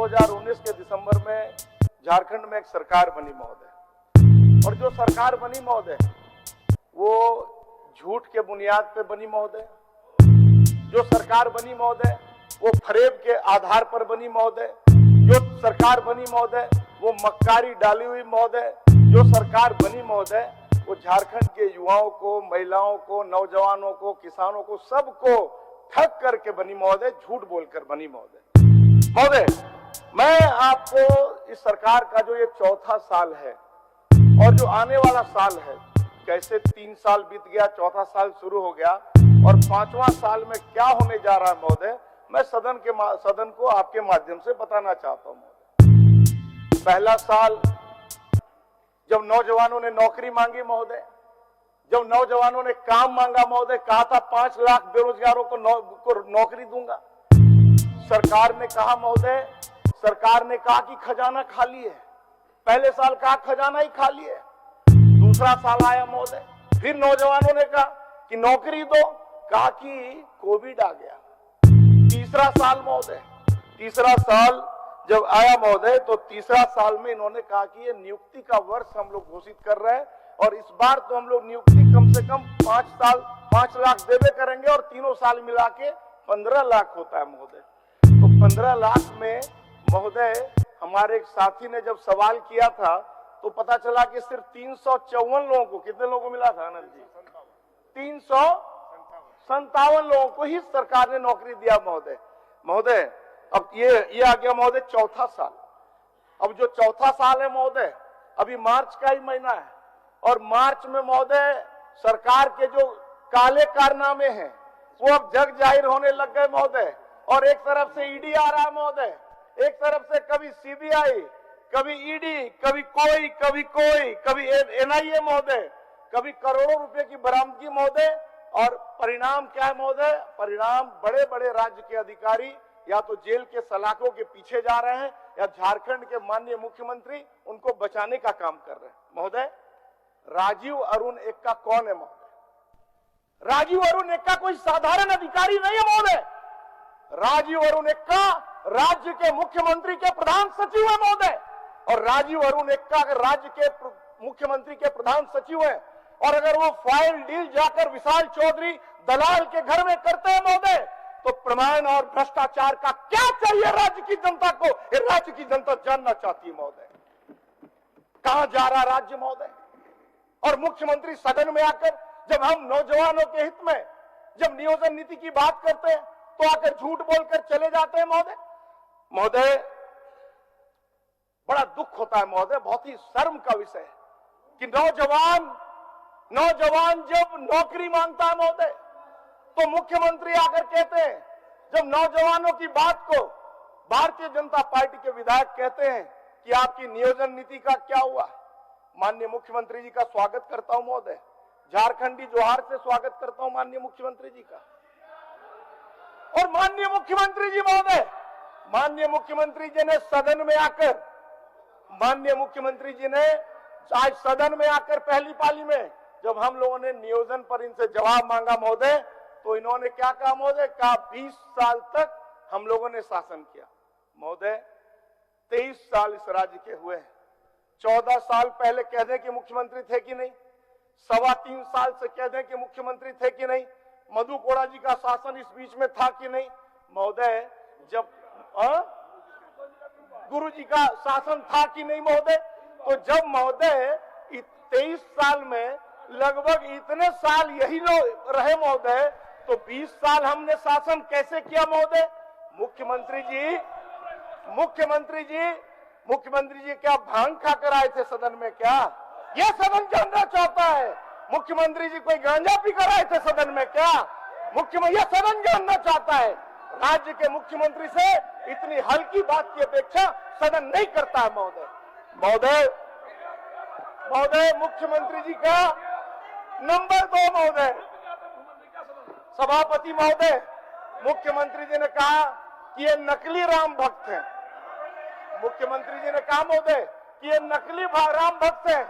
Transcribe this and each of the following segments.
2019 के दिसंबर में झारखंड में एक सरकार बनी महोदय, और जो सरकार बनी महोदय वो झूठ के बुनियाद पे बनी महोदय। जो सरकार बनी महोदय वो फरेब के आधार पर बनी महोदय। जो सरकार बनी महोदय वो मक्कारी डाली हुई महोदय। जो सरकार बनी महोदय वो झारखंड के युवाओं को, महिलाओं को, नौजवानों को, किसानों को, सबको ठग करके बनी महोदय, झूठ बोलकर बनी महोदय। महोदय, मैं आपको इस सरकार का जो ये चौथा साल है और जो आने वाला साल है, कैसे 3 साल बीत गया, चौथा साल शुरू हो गया और 5वां साल में क्या होने जा रहा है महोदय, मैं सदन को आपके माध्यम से बताना चाहता हूं महोदय। पहला साल जब नौजवानों ने नौकरी मांगी महोदय, जब नौजवानों ने काम मांगा महोदय, कहा था 5 लाख बेरोजगारों को नौकरी दूंगा। सरकार ने कहा महोदय, सरकार ने कहा कि खजाना खाली है। पहले साल कहा खजाना ही खाली है। दूसरा साल आया महोदय, फिर नौजवानों ने कहा कि नौकरी दो, कहा कि कोविड आ गया। तीसरा साल महोदय, तीसरा साल जब आया महोदय तो तीसरा साल में इन्होंने कहा कि ये नियुक्ति का वर्ष हम लोग घोषित कर रहे हैं और इस बार तो हम लोग नियुक्ति कम से कम 5 साल 5 लाख देवे करेंगे और तीनों साल मिला के 15 लाख होता है महोदय। तो 15 लाख में महोदय हमारे एक साथी ने जब सवाल किया था तो पता चला कि सिर्फ 354 लोगों को, कितने लोगों को मिला था आनंद जी? 357 लोगों को ही सरकार ने नौकरी दिया महोदय। महोदय अब ये आ गया महोदय चौथा साल। अब जो चौथा साल है महोदय, अभी मार्च का ही महीना है और मार्च में महोदय सरकार के जो काले कारनामे हैं वो अब जग जाहिर होने लग गए महोदय। और एक तरफ से ईडी आ रहा है महोदय, एक तरफ से कभी सीबीआई, कभी ईडी, कभी कभी एनआईए महोदय, कभी करोड़ों रुपए की बरामदगी महोदय। और परिणाम क्या है महोदय? परिणाम बड़े बड़े राज्य के अधिकारी या तो जेल के सलाखों के पीछे जा रहे हैं या झारखंड के माननीय मुख्यमंत्री उनको बचाने का काम कर रहे हैं महोदय। राजीव अरुण एक्का कौन है महोदय? राजीव अरुण एक्का कोई साधारण अधिकारी नहीं है महोदय। राजीव अरुण एक्का राज्य के मुख्यमंत्री के प्रधान सचिव है महोदय। और राजीव अरुण एक्का राज्य के मुख्यमंत्री के प्रधान सचिव है और अगर वो फाइल डील जाकर विशाल चौधरी दलाल के घर में करते हैं महोदय तो प्रमाण और भ्रष्टाचार का क्या चाहिए राज्य की जनता को? ये राज्य की जनता जानना चाहती है महोदय, कहां जा रहा राज्य महोदय। और मुख्यमंत्री सदन में आकर जब हम नौजवानों के हित में जब नियोजन नीति की बात करते हैं तो आकर झूठ बोलकर चले जाते हैं महोदय। महोदय बड़ा दुख होता है महोदय, बहुत ही शर्म का विषय है कि नौजवान जब नौकरी मांगता है महोदय तो मुख्यमंत्री आकर कहते हैं, जब नौजवानों की बात को भारतीय जनता पार्टी के विधायक कहते हैं कि आपकी नियोजन नीति का क्या हुआ। माननीय मुख्यमंत्री जी का स्वागत करता हूं महोदय, झारखंडी जोहार से स्वागत करता हूं माननीय मुख्यमंत्री जी का। और माननीय मुख्यमंत्री जी महोदय, माननीय मुख्यमंत्री जी ने सदन में आकर, माननीय मुख्यमंत्री जी ने आज सदन में आकर पहली पाली में जब हम लोगों ने नियोजन पर इनसे जवाब मांगा महोदय तो इन्होंने क्या कहा महोदय? कहा 20 साल तक हम लोगों ने शासन किया महोदय। 23 साल इस राज्य के हुए हैं। 14 साल पहले कह दें कि मुख्यमंत्री थे कि नहीं, 3.25 साल से कह दें कि मुख्यमंत्री थे कि नहीं, मधु कोड़ा जी का शासन इस बीच में था कि नहीं महोदय, जब गुरु जी का शासन था कि नहीं महोदय। तो जब महोदय 23 साल में लगभग इतने साल यही लोग रहे महोदय तो 20 साल हमने शासन कैसे किया महोदय? मुख्यमंत्री जी क्या भांग खाकर आए थे सदन में क्या? यह सदन जानना चाहता है। मुख्यमंत्री जी कोई गांजा पीकर आए थे सदन में क्या? मुख्यमंत्री यह सदन जानना चाहता है। राज्य के मुख्यमंत्री से इतनी हल्की बात की अपेक्षा सदन नहीं करता है महोदय। महोदय मुख्यमंत्री जी का नंबर 2 महोदय, सभापति महोदय, मुख्यमंत्री जी ने कहा कि ये नकली राम भक्त हैं। मुख्यमंत्री जी ने कहा महोदय कि ये नकली राम भक्त हैं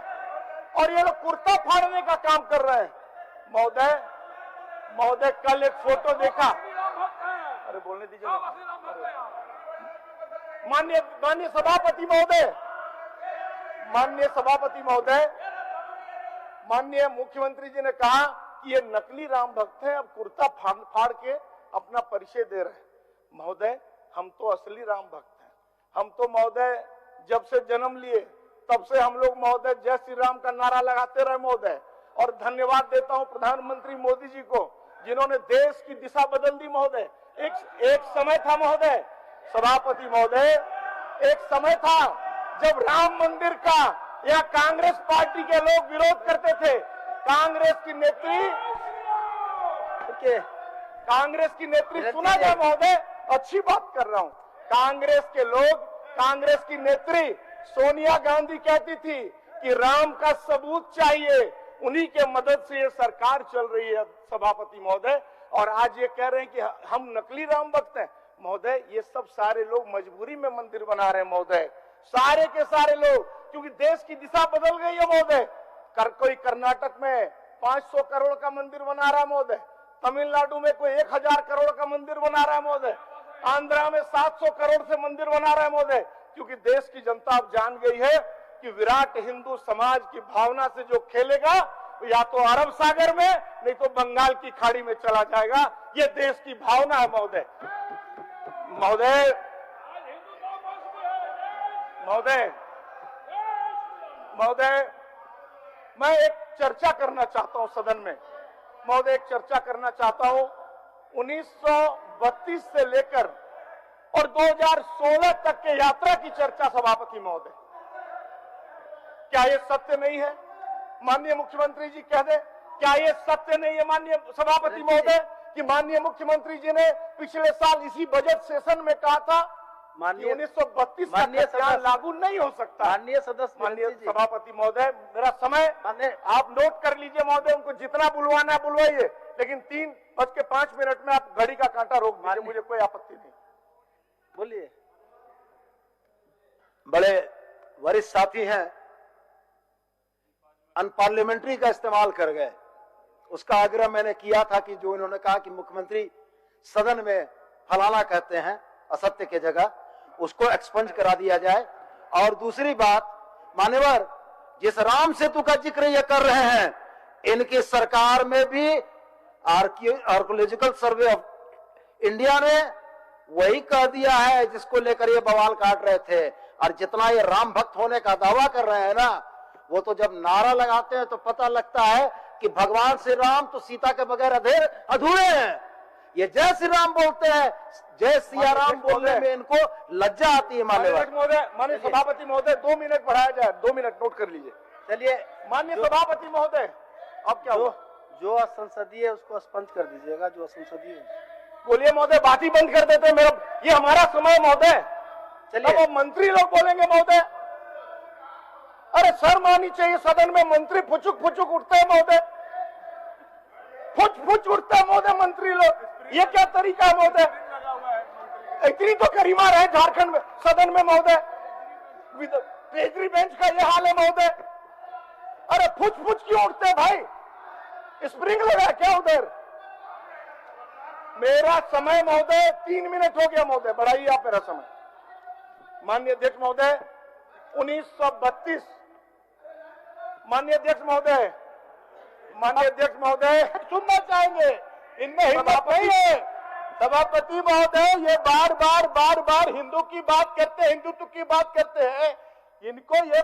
और ये लोग कुर्ता फाड़ने का काम कर रहे हैं महोदय। कल एक फोटो देखा, अरे बोलने दीजिए माननीय माननीय सभापति महोदय, माननीय सभापति महोदय, माननीय मुख्यमंत्री जी ने कहा कि ये नकली राम भक्त हैं, अब कुर्ता फाड़ के अपना परिचय दे रहे हैं। महोदय, हम तो असली राम भक्त हैं। हम तो महोदय जब से जन्म लिए तब से हम लोग महोदय जय श्री राम का नारा लगाते रहे महोदय। और धन्यवाद देता हूं प्रधानमंत्री मोदी जी को, जिन्होंने देश की दिशा बदल दी महोदय। एक समय था महोदय, सभापति महोदय, एक समय था जब राम मंदिर का या कांग्रेस पार्टी के लोग विरोध करते थे। कांग्रेस की नेत्री सुना जाए महोदय, अच्छी बात कर रहा हूं। कांग्रेस की नेत्री सोनिया गांधी कहती थी कि राम का सबूत चाहिए, उन्हीं के मदद से ये सरकार चल रही है सभापति महोदय। और आज ये कह रहे हैं कि हम नकली राम भक्त हैं। महोदय, ये सब सारे लोग मजबूरी में मंदिर बना रहे हैं महोदय, सारे के सारे लोग, क्योंकि देश की दिशा बदल गई है महोदय। कोई कर्नाटक में 500 करोड़ का मंदिर बना रहा है महोदय, तमिलनाडु में कोई 1000 करोड़ का मंदिर बना रहा है महोदय, आंध्रा में 700 करोड़ से मंदिर बना रहा है महोदय। क्योंकि देश की जनता अब जान गई है कि विराट हिंदू समाज की भावना से जो खेलेगा या तो अरब सागर में नहीं तो बंगाल की खाड़ी में चला जाएगा। ये देश की भावना है महोदय। महोदय महोदय महोदय मैं एक चर्चा करना चाहता हूं सदन में महोदय, एक चर्चा करना चाहता हूं। 1932 से लेकर और 2016 तक के यात्रा की चर्चा सभापति महोदय, क्या ये सत्य नहीं है? माननीय मुख्यमंत्री जी कह दे, क्या ये सत्य नहीं है माननीय सभापति महोदय कि माननीय मुख्यमंत्री जी ने पिछले साल इसी बजट सेशन में कहा था माननीय 1932 का लागू नहीं हो सकता। माननीय सभापति महोदय, मेरा समय आप नोट कर लीजिए महोदय, उनको जितना बुलवाना है बुलवाइए, लेकिन 3:05 में आप घड़ी का कांटा रोक दीजिए, मुझे कोई आपत्ति नहीं। बोलिए। बड़े वरिष्ठ साथी हैं, अनपार्लियामेंट्री का इस्तेमाल कर गए। उसका आग्रह मैंने किया था कि जो इन्होंने कहा कि मुख्यमंत्री सदन में फलाना कहते हैं असत्य के जगह, उसको एक्सपंज करा दिया जाए। और दूसरी बात, मान्यवर, जिस राम सेतु का जिक्र ये कर रहे हैं, इनकी सरकार में भी आर्कियोलॉजिकल सर्वे ऑफ इंडिया ने वही कह दिया है जिसको लेकर ये बवाल काट रहे थे। और जितना ये राम भक्त होने का दावा कर रहे हैं ना, वो तो जब नारा लगाते हैं तो पता लगता है कि भगवान श्री राम तो सीता के बगैर अधूरे हैं। ये जय श्री राम बोलते हैं, जय सिया राम बोलने में इनको लज्जा आती है। माननीय सभापति महोदय, 2 मिनट बढ़ाया जाए, 2 मिनट नोट कर लीजिए। चलिए माननीय सभापति महोदय, अब क्या हुआ? जो असंसदीय है उसको स्पंज कर दीजिएगा, जो असंसदीय है। बोलिए महोदय, बात ही बंद कर देते हैं। मेरा ये हमारा समय महोदय। चलिए, वो मंत्री लोग बोलेंगे महोदय। अरे शर्म आनी चाहिए सदन में, मंत्री फुचुक फुचुक उठते हैं महोदय, फुच उठते हैं महोदय मंत्री लोग। ये क्या तरीका है महोदय? इतनी तो करीमा रहे झारखंड में सदन में महोदय, ट्रेजरी बेंच का ये हाल है महोदय। अरे फुच क्यों उठते हैं भाई? स्प्रिंग लगा क्या उधर? मेरा समय महोदय 3 मिनट हो गया महोदय, बढ़ाइए आप मेरा समय। माननीय अध्यक्ष महोदय, 1932 माननीय अध्यक्ष महोदय सुनना चाहेंगे, इनमें हिम्मत नहीं है। सभापति महोदय, ये बार हिंदू की बात करते हैं, हिंदुत्व की बात करते हैं। इनको ये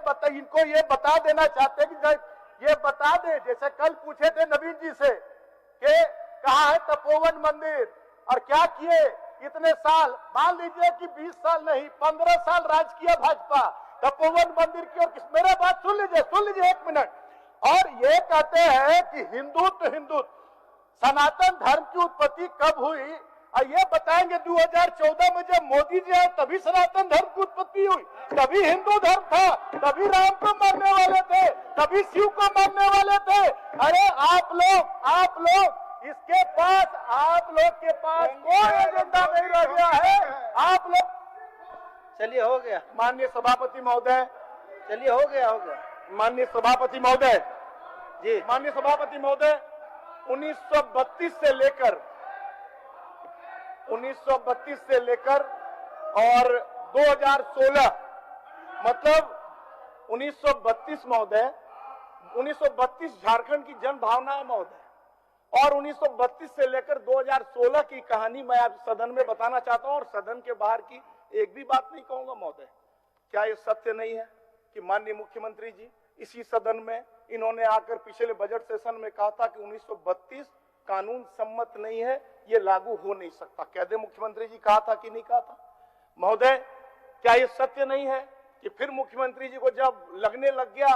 बता देना चाहते हैं कि ये बता दे, जैसे कल पूछे थे नवीन जी से कि कहा है तपोवन मंदिर और क्या किए इतने साल। मान लीजिए कि 20 साल नहीं, 15 साल राज किया भाजपा, तपोवन मंदिर की। और मेरा बात सुन लीजिए 1 मिनट। और ये कहते हैं कि हिंदुत्व सनातन धर्म की उत्पत्ति कब हुई, और ये बताएंगे 2014 में जब मोदी जी आए तभी सनातन धर्म की उत्पत्ति हुई, तभी हिंदू धर्म था, तभी राम को मानने वाले थे, तभी शिव को मानने वाले थे। अरे आप लोग इसके पास, आप लोग के पास कोई एजेंडा नहीं रह गया है। आप लोग, चलिए हो गया माननीय सभापति महोदय, चलिए हो गया माननीय सभापति महोदय जी, माननीय सभापति महोदय, 1932 से लेकर और 2016 मतलब 1932 महोदय, 1932 झारखंड की जन भावना है महोदय, और 1932 से लेकर 2016 की कहानी मैं आप सदन में बताना चाहता हूं, और सदन के बाहर की एक भी बात नहीं कहूंगा महोदय। क्या ये सत्य नहीं है कि माननीय मुख्यमंत्री जी इसी सदन में इन्होंने आकर पिछले बजट सेशन में कहा था कि 1932 कानून सम्मत नहीं है, ये लागू हो नहीं सकता। कह दे मुख्यमंत्री जी, कहा था कि नहीं कहा था महोदय? क्या ये सत्य नहीं है कि फिर मुख्यमंत्री जी को जब लगने लग गया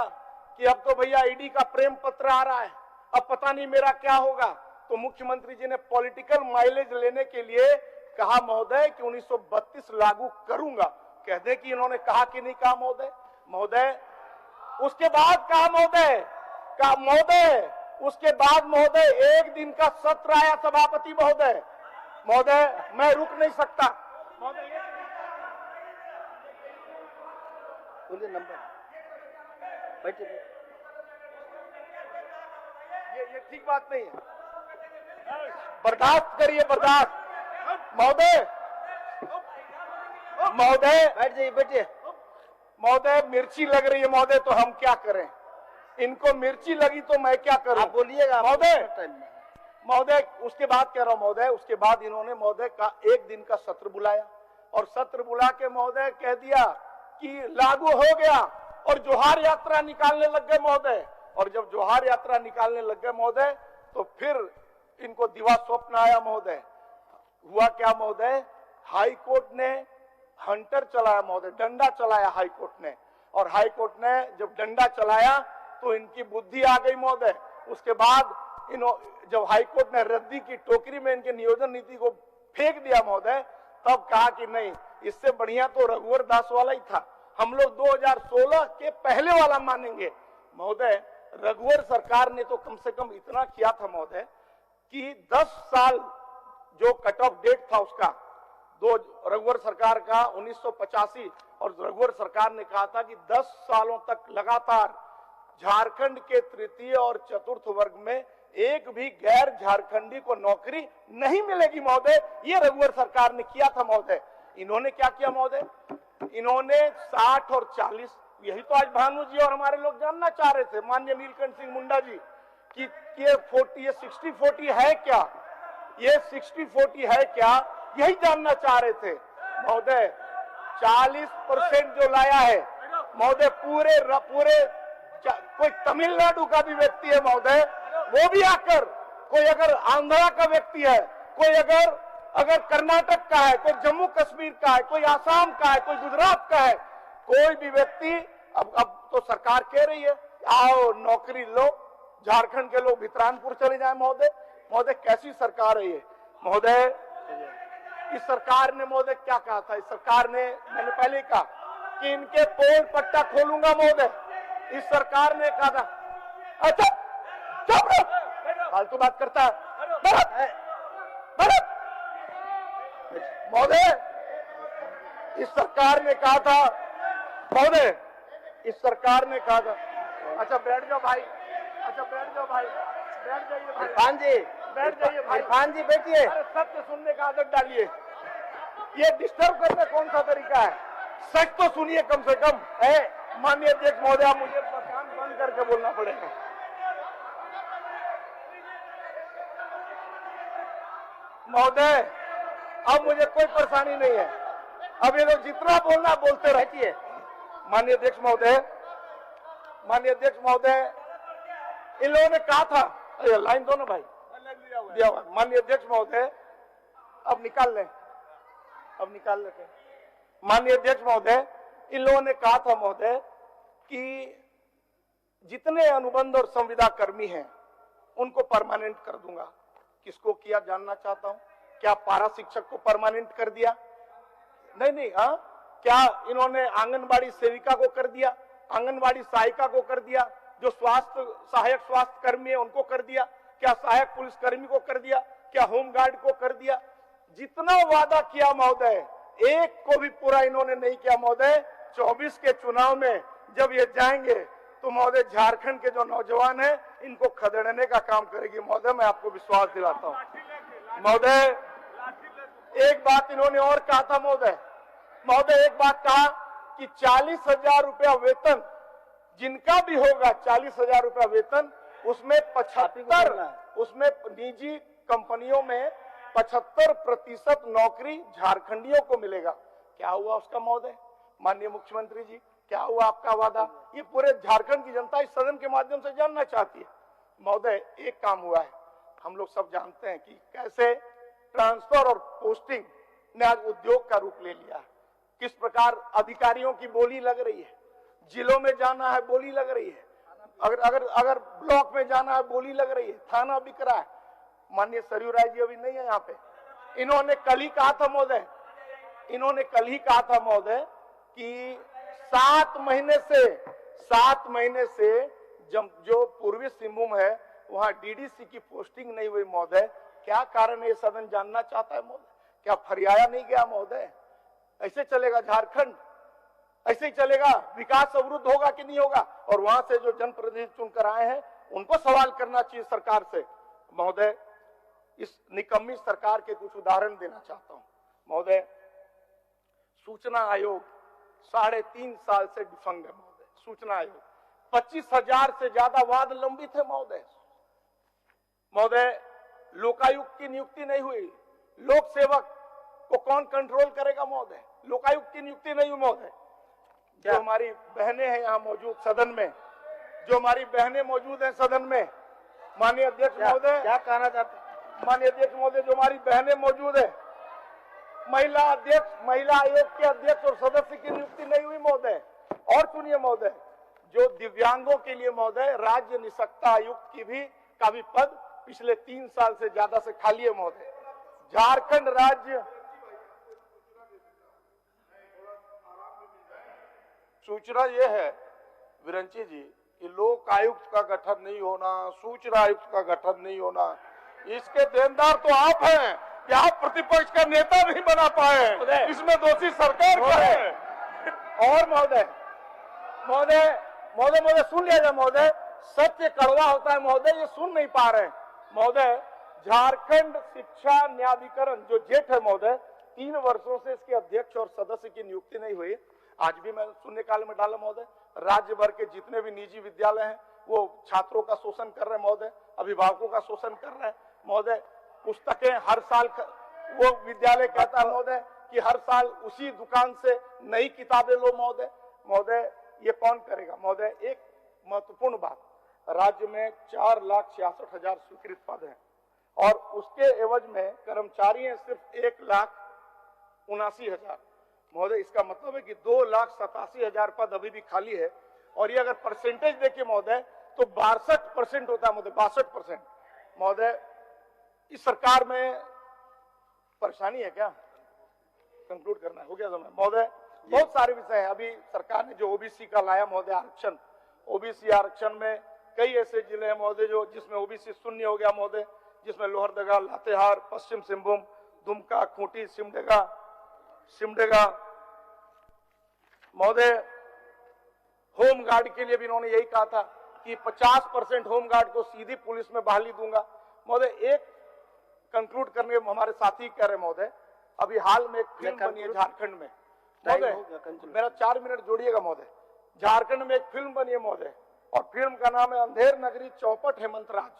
कि अब तो भैया ईडी का प्रेम पत्र आ रहा है, अब पता नहीं मेरा क्या होगा, तो मुख्यमंत्री जी ने पॉलिटिकल माइलेज लेने के लिए कहा महोदय कि 1932 लागू करूंगा। कह दे कि इन्होंने कहा कि नहीं कहा महोदय? महोदय उसके बाद कहा महोदय, उसके बाद महोदय एक दिन का सत्र आया सभापति महोदय। महोदय मैं रुक नहीं सकता महोदय, बोलिए नंबर बैठिए। ये ठीक बात नहीं है, बर्दाश्त करिए, बर्दाश्त महोदय। बैठ जाइए, बैठिए। महोदय मिर्ची लग रही है महोदय, तो हम क्या करें? इनको मिर्ची लगी तो मैं क्या करूं? आप बोलिएगा महोदय। उसके बाद कह रहा हूं महोदय, उसके बाद इन्होंने महोदय का एक दिन का सत्र बुलाया, और सत्र बुला के महोदय कह दिया कि लागू हो गया, और जोहार यात्रा निकालने लग गए महोदय। और जब जोहार यात्रा निकालने लग गए महोदय, तो फिर इनको दिवा स्वप्न आया महोदय। हुआ क्या महोदय? हाई कोर्ट ने हंटर चलाया महोदय, डंडा चलाया हाई कोर्ट ने, और हाई कोर्ट ने जब डंडा चलाया तो इनकी बुद्धि आ गई महोदय। उसके बाद जब हाई कोर्ट ने रद्दी की टोकरी में इनके नियोजन नीति को फेंक दिया महोदय, तब कहा कि नहीं, इससे बढ़िया तो रघुवर दास वाला ही था, हम लोग 2016 के पहले वाला मानेंगे महोदय। रघुवर सरकार ने तो कम से कम इतना किया था महोदय कि 10 साल जो कट ऑफ डेट था उसका, रघुवर सरकार का 1985, और रघुवर सरकार ने कहा था कि 10 सालों तक लगातार झारखंड के तृतीय और चतुर्थ वर्ग में एक भी गैर झारखंडी को नौकरी नहीं मिलेगी महोदय। ये रघुवर सरकार ने किया था महोदय। इन्होंने क्या किया महोदय? इन्होंने 60 और 40, यही तो आज भानु जी और हमारे लोग जानना चाह रहे थे, माननीय नीलकंठ सिंह मुंडा जी, कि ये 60-40 है क्या, ये 60-40 है क्या, यही जानना चाह रहे थे महोदय। 40% जो लाया है महोदय, पूरे कोई तमिलनाडु का भी व्यक्ति है महोदय, वो भी आकर, कोई अगर आंध्रा का व्यक्ति है, कोई अगर कर्नाटक का है, कोई जम्मू कश्मीर का है, कोई आसाम का है, कोई गुजरात का है, कोई भी व्यक्ति, अब तो सरकार कह रही है आओ नौकरी लो, झारखंड के लोग भितरानपुर चले जाए महोदय। महोदय कैसी सरकार है ये महोदय? इस सरकार ने महोदय क्या कहा था? इस सरकार ने, मैंने पहले कहा कि इनके पोल पट्टा खोलूंगा महोदय। इस सरकार ने कहा था, अच्छा चुप रहो, फालतू बात करता है महोदय। इस सरकार ने कहा था महोदय, इस सरकार ने कहा था, अच्छा बैठ जाओ भाई, अच्छा बैठ जाओ भाई, बैठ जाइए भाई, इरफान जी, बैठ जाइए भाई, इरफान जी बैठिए। अरे सत्य सुनने का आदत डालिए, ये डिस्टर्ब करने कौन सा तरीका है? सच तो सुनिए कम से कम है। माननीय अध्यक्ष महोदय, आप मुझे बयान बंद करके बोलना पड़ेगा। महोदय अब मुझे कोई परेशानी नहीं है, अब ये लोग जितना बोलना बोलते रहती है। माननीय अध्यक्ष महोदय, माननीय अध्यक्ष महोदय, इन लोगों ने कहा था, अरे लाइन दो ना भाई, दिया हुआ। माननीय अध्यक्ष महोदय, अब निकाल लें, अब निकाल लेते हैं। माननीय अध्यक्ष महोदय, इन लोगों ने कहा था महोदय कि जितने अनुबंध और संविदा कर्मी हैं उनको परमानेंट कर दूंगा। किसको किया जानना चाहता हूं? क्या पारा शिक्षक को परमानेंट कर दिया? नहीं, हाँ, क्या इन्होंने आंगनबाड़ी सेविका को कर दिया, आंगनबाड़ी सहायिका को कर दिया, जो सहायक स्वास्थ्य कर्मी है उनको कर दिया, क्या सहायक पुलिस कर्मी को कर दिया, क्या होमगार्ड को कर दिया? जितना वादा किया महोदय, एक को भी पूरा इन्होंने नहीं किया महोदय। 24 के चुनाव में जब ये जाएंगे तो महोदय झारखंड के जो नौजवान हैं इनको खदेड़ने का काम करेगी महोदय, मैं आपको विश्वास दिलाता हूं महोदय। एक बात इन्होंने और कहा था महोदय, महोदय एक बात कहा कि 40,000 रुपया वेतन जिनका भी होगा, 40,000 रुपया वेतन, उसमें 75, उसमें निजी कंपनियों में 75% नौकरी झारखंडियों को मिलेगा। क्या हुआ उसका महोदय? माननीय मुख्यमंत्री जी, क्या हुआ आपका वादा? ये पूरे झारखंड की जनता इस सदन के माध्यम से जानना चाहती है। महोदय एक काम हुआ है, हम लोग सब जानते हैं कि कैसे ट्रांसफर और पोस्टिंग ने आज उद्योग का रूप ले लिया है, किस प्रकार अधिकारियों की बोली लग रही है, जिलों में जाना है बोली लग रही है, अगर ब्लॉक में जाना है बोली लग रही है, थाना बिक रहा है। माननीय सरयू राय जी अभी नहीं है यहाँ पे, इन्होंने कल ही कहा था महोदय, इन्होंने कल ही कहा था महोदय कि 7 महीने से जो पूर्वी सिंहभूम है वहां डीडीसी की पोस्टिंग नहीं हुई महोदय। क्या कारण है, सदन जानना चाहता है महोदय। क्या फरियाया नहीं गया महोदय? ऐसे चलेगा झारखंड? ऐसे ही चलेगा? विकास अवरुद्ध होगा कि नहीं होगा? और वहां से जो जनप्रतिनिधि चुनकर आए हैं उनको सवाल करना चाहिए सरकार से। महोदय इस निकम्मी सरकार के कुछ उदाहरण देना चाहता हूं महोदय। सूचना आयोग 3.5 साल से डिफंग है महोदय। सूचना आयोग 25,000 से ज्यादा वाद लंबित है महोदय। लोकायुक्त की नियुक्ति नहीं हुई, लोक सेवक को कौन कंट्रोल करेगा महोदय? लोकायुक्त की नियुक्ति नहीं हुई महोदय। जो हमारी बहनें हैं यहाँ मौजूद सदन में, जो हमारी बहनें मौजूद हैं सदन में, माननीय अध्यक्ष महोदय, क्या कहना चाहते हैं? माननीय अध्यक्ष महोदय, जो हमारी बहनें मौजूद है, महिला आयोग के अध्यक्ष और सदस्य की नियुक्ति नहीं हुई महोदय। और सुनिए महोदय, जो दिव्यांगों के लिए महोदय राज्य निशक्ता आयुक्त की का भी पद पिछले 3 साल से ज्यादा से खाली है महोदय। झारखंड राज्य सूचना ये है विरंची जी कि लोक आयुक्त का गठन नहीं होना, सूचना आयुक्त का गठन नहीं होना, इसके देनदार तो आप हैं कि आप प्रतिपक्ष का नेता नहीं बना पाए, इसमें दोषी सरकार का है। और महोदय सुन लिया जाए महोदय, सत्य कड़वा होता है महोदय, ये सुन नहीं पा रहे महोदय। झारखंड शिक्षा न्यायाधिकरण जो जेठ है महोदय, 3 वर्षों से इसके अध्यक्ष और सदस्य की नियुक्ति नहीं हुई। आज भी मैं शून्यकाल में डाला महोदय, राज्य भर के जितने भी निजी विद्यालय हैं वो छात्रों का शोषण कर रहे हैं महोदय, अभिभावकों का शोषण कर रहे हैं महोदय। पुस्तकें हर साल वो विद्यालय कहता है महोदय कि हर साल उसी दुकान से नई किताबें लो महोदय। ये कौन करेगा महोदय? एक महत्वपूर्ण बात, राज्य में 4,66,000 स्वीकृत पद हैं और उसके एवज में कर्मचारी हैं सिर्फ 1,79,000 महोदय। इसका मतलब है कि 2,87,000 पद अभी भी खाली है। और ये अगर परसेंटेज देखिए महोदय तो 62% होता है महोदय, 62% महोदय। इस सरकार में परेशानी है क्या? कंक्लूड करना है, हो गया समय महोदय। बहुत सारे विषय हैं। अभी सरकार ने जो ओबीसी का लाया महोदय आरक्षण, ओबीसी आरक्षण में कई ऐसे जिले हैं महोदय जो जिसमें ओबीसी शून्य हो गया महोदय, जिसमें लोहरदगा, लातेहार, पश्चिम सिंहभूम, दुमका, खूंटी, सिमडेगा महोदय। होमगार्ड के लिए भी इन्होंने यही कहा था कि 50% होमगार्ड को सीधी पुलिस में बहाली दूंगा महोदय। एक कंक्लूड करने में हमारे साथी कह रहे महोदय, अभी हाल में एक फिल्म बनी है झारखंड में महोदय, मेरा 4 मिनट जोड़िएगा महोदय। झारखंड में एक फिल्म बनी है महोदय और फिल्म का नाम है अंधेर नगरी चौपट हेमंतराज।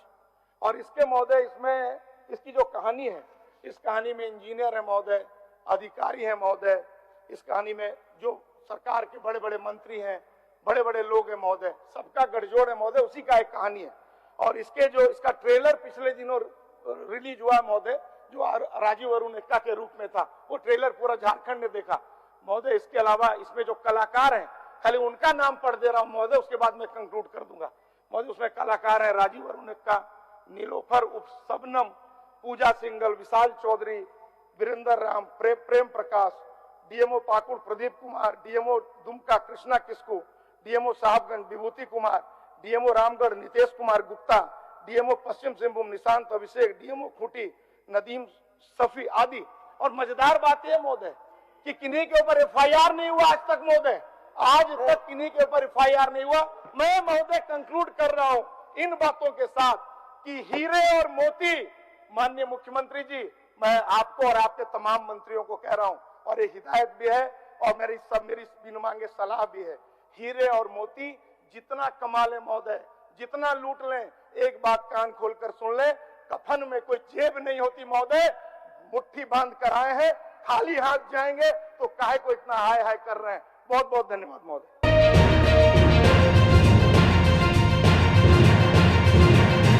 और इसके महोदय इसमें इसकी जो कहानी है, इस कहानी में इंजीनियर है महोदय, अधिकारी है महोदय, इस कहानी में जो सरकार के बड़े बड़े मंत्री हैं, बड़े बड़े लोग हैं महोदय, सबका गठजोड़ है महोदय, उसी का एक कहानी है। और इसका ट्रेलर पिछले दिनों रिलीज हुआ महोदय, जो राजीव अरुण एक्का के रूप में था, वो ट्रेलर पूरा झारखंड ने देखा महोदय। इसके अलावा इसमें जो कलाकार हैं, खाली उनका नाम पढ़ दे रहा हूं महोदय, उसके बाद मैं कंक्लूड कर दूंगा महोदय। उसमें कलाकार है राजीव अरुण एक्का, नीलोफर उप Shabnam, Puja Singal, Vishal Chaudhary, Virendra Ram, Prem Prakash, DMO Pakur Pradeep Kumar, DMO Dumka Krishna Kisku, DMO Sahebganj Vibhuti Kumar, DMO Ramgarh Nitesh Kumar Gupta, DMO Paschim Singhbhum Nishant Abhishek, DMO Khunti Nadeem Safi आदि। और मजेदार बात यह महोदय कि किन्हीं के ऊपर एफआईआर नहीं हुआ आज तक महोदय, आज तक किन्हीं के ऊपर एफआईआर नहीं हुआ। मैं महोदय कंक्लूड कर रहा हूं इन बातों के साथ कि हीरे और मोती, माननीय मुख्यमंत्री जी, मैं आपको और आपके तमाम मंत्रियों को कह रहा हूं और एक हिदायत भी है और मेरी बिन मांगे सलाह भी है, हीरे और मोती जितना कमा ले महोदय, जितना लूट लें, एक बात कान खोलकर सुन ले, कफन में कोई जेब नहीं होती महोदय। मुट्ठी बांध कर आए हैं, खाली हाथ जाएंगे तो काहे को इतना हाय हाय कर रहे हैं। बहुत बहुत धन्यवाद महोदय।